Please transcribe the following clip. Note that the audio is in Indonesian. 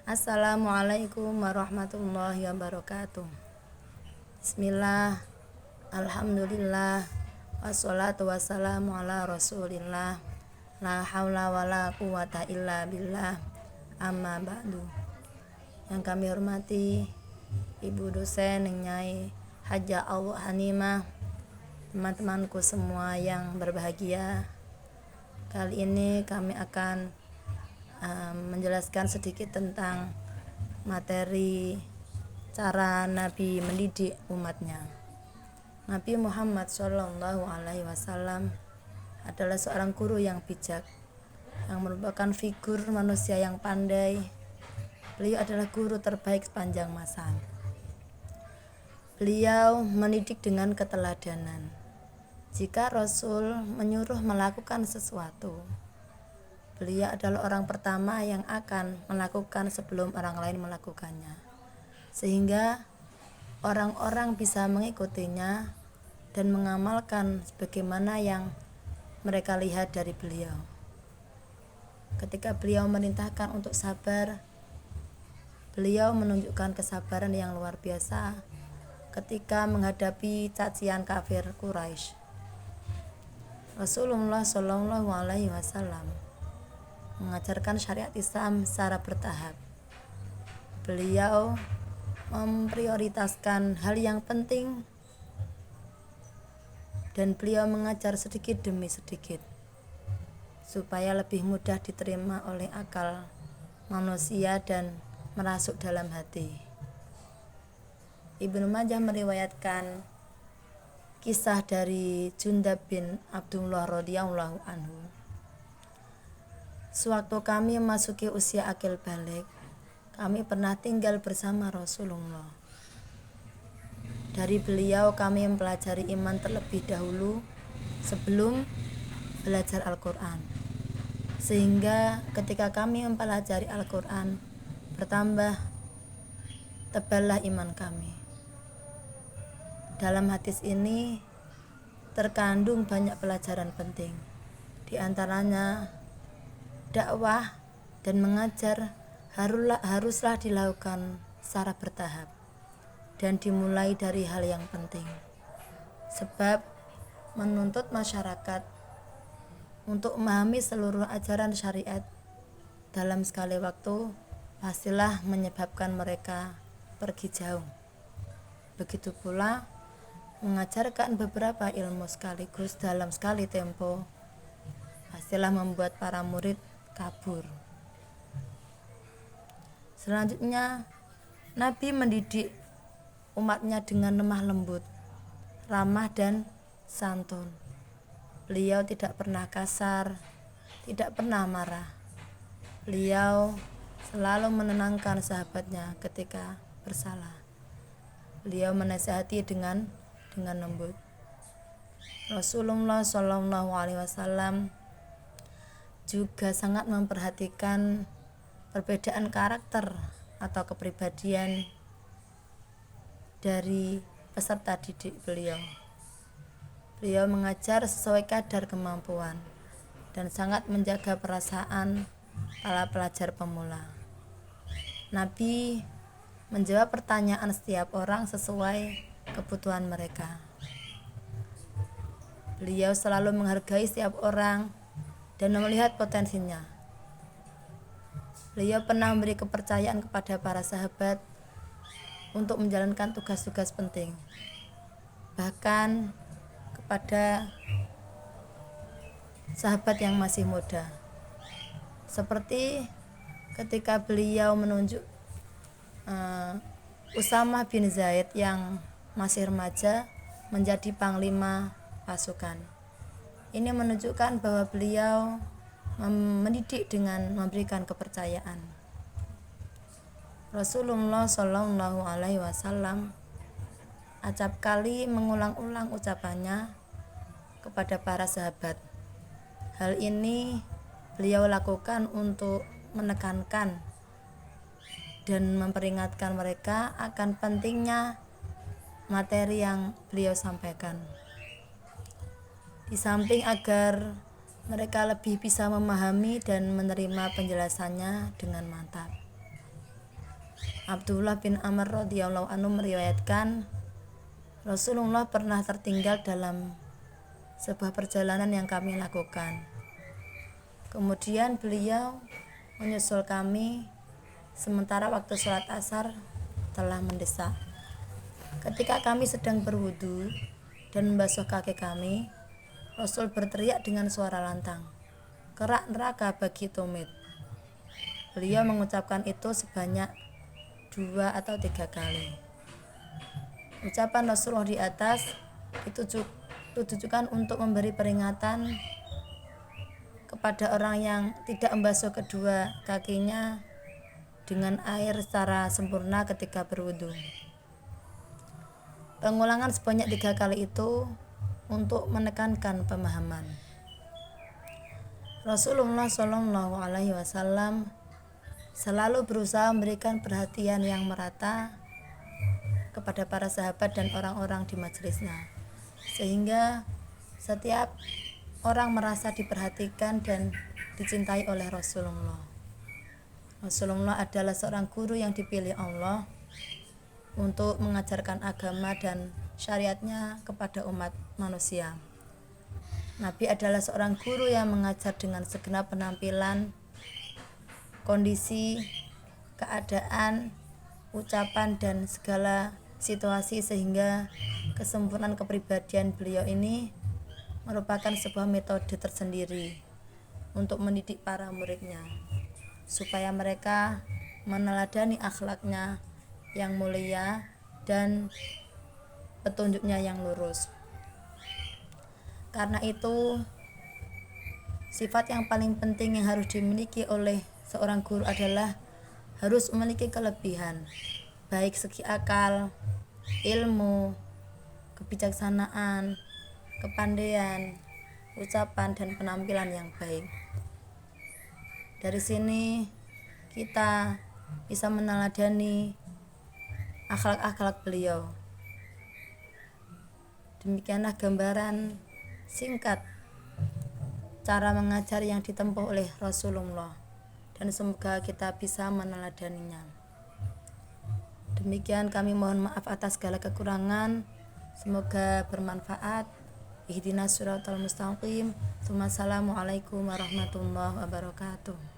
Assalamualaikum warahmatullahi wabarakatuh. Bismillah, alhamdulillah, wassalatu wassalamu ala rasulillah, la haula wala quwata illa billah, amma ba'du. Yang kami hormati Ibu dosen Nyai Haja Allah Hanimah, teman-temanku semua yang berbahagia. Kali ini kami akan menjelaskan sedikit tentang materi cara Nabi mendidik umatnya. Nabi Muhammad SAW adalah seorang guru yang bijak, yang merupakan figur manusia yang pandai. Beliau adalah guru terbaik sepanjang masa. Beliau mendidik dengan keteladanan. Jika Rasul menyuruh melakukan sesuatu, beliau adalah orang pertama yang akan melakukan sebelum orang lain melakukannya, sehingga orang-orang bisa mengikutinya dan mengamalkan sebagaimana yang mereka lihat dari beliau. Ketika beliau merintahkan untuk sabar, beliau menunjukkan kesabaran yang luar biasa ketika menghadapi cacian kafir Quraisy. Rasulullah SAW mengajarkan syariat Islam secara bertahap. Beliau memprioritaskan hal yang penting dan beliau mengajar sedikit demi sedikit supaya lebih mudah diterima oleh akal manusia dan merasuk dalam hati. Ibnu Majah meriwayatkan kisah dari Jundab bin Abdullah radhiyallahu anhu. Sewaktu kami memasuki usia akil balik, kami pernah tinggal bersama Rasulullah. Dari beliau kami mempelajari iman terlebih dahulu sebelum belajar Al-Quran, sehingga ketika kami mempelajari Al-Quran bertambah teballah iman kami. Dalam hadis ini terkandung banyak pelajaran penting, di antaranya dakwah dan mengajar haruslah dilakukan secara bertahap dan dimulai dari hal yang penting, sebab menuntut masyarakat untuk memahami seluruh ajaran syariat dalam sekali waktu pastilah menyebabkan mereka pergi jauh. Begitu pula mengajarkan beberapa ilmu sekaligus dalam sekali tempo pastilah membuat para murid kabur. Selanjutnya, Nabi mendidik umatnya dengan lemah lembut, ramah dan santun. Beliau tidak pernah kasar, tidak pernah marah. Beliau selalu menenangkan sahabatnya ketika bersalah. Beliau menasihati dengan lembut. Rasulullah SAW juga sangat memperhatikan perbedaan karakter atau kepribadian dari peserta didik beliau. Beliau mengajar sesuai kadar kemampuan dan sangat menjaga perasaan para pelajar pemula. Nabi menjawab pertanyaan setiap orang sesuai kebutuhan mereka. Beliau selalu menghargai setiap orang dan melihat potensinya. Beliau pernah memberi kepercayaan kepada para sahabat untuk menjalankan tugas-tugas penting, bahkan kepada sahabat yang masih muda, seperti ketika beliau menunjuk Usamah bin Zaid yang masih remaja menjadi panglima pasukan. Ini menunjukkan bahwa beliau mendidik dengan memberikan kepercayaan. Rasulullah SAW acap kali mengulang-ulang ucapannya kepada para sahabat. Hal ini beliau lakukan untuk menekankan dan memperingatkan mereka akan pentingnya materi yang beliau sampaikan. Di samping agar mereka lebih bisa memahami dan menerima penjelasannya dengan mantap. Abdullah bin Amr radhiyallahu anhu meriwayatkan Rasulullah pernah tertinggal dalam sebuah perjalanan yang kami lakukan. Kemudian beliau menyusul kami sementara waktu sholat asar telah mendesak. Ketika kami sedang berwudu dan membasuh kaki kami, Rasul berteriak dengan suara lantang, "Kerak neraka bagi tumit." Beliau mengucapkan itu sebanyak 2 atau 3 kali. Ucapan Rasulullah di atas ditujukan untuk memberi peringatan kepada orang yang tidak membasuh kedua kakinya dengan air secara sempurna ketika berwudu. Pengulangan sebanyak 3 kali itu untuk menekankan pemahaman. Rasulullah Shallallahu Alaihi Wasallam selalu berusaha memberikan perhatian yang merata kepada para sahabat dan orang-orang di majelisnya, sehingga setiap orang merasa diperhatikan dan dicintai oleh Rasulullah. Rasulullah adalah seorang guru yang dipilih Allah untuk mengajarkan agama dan syariatnya kepada umat manusia. Nabi adalah seorang guru yang mengajar dengan segenap penampilan, kondisi, keadaan, ucapan, dan segala situasi, sehingga kesempurnaan kepribadian beliau ini merupakan sebuah metode tersendiri untuk mendidik para muridnya supaya mereka meneladani akhlaknya yang mulia dan petunjuknya yang lurus. Karena itu, sifat yang paling penting yang harus dimiliki oleh seorang guru adalah harus memiliki kelebihan, baik segi akal, ilmu, kebijaksanaan, kepandaian, ucapan, dan penampilan yang baik. Dari sini kita bisa meneladani akhlak-akhlak beliau. Demikianlah gambaran singkat cara mengajar yang ditempuh oleh Rasulullah, dan semoga kita bisa meneladaninya. Demikian, kami mohon maaf atas segala kekurangan. Semoga bermanfaat. Ihdinas siratal mustaqim. Assalamualaikum warahmatullahi wabarakatuh.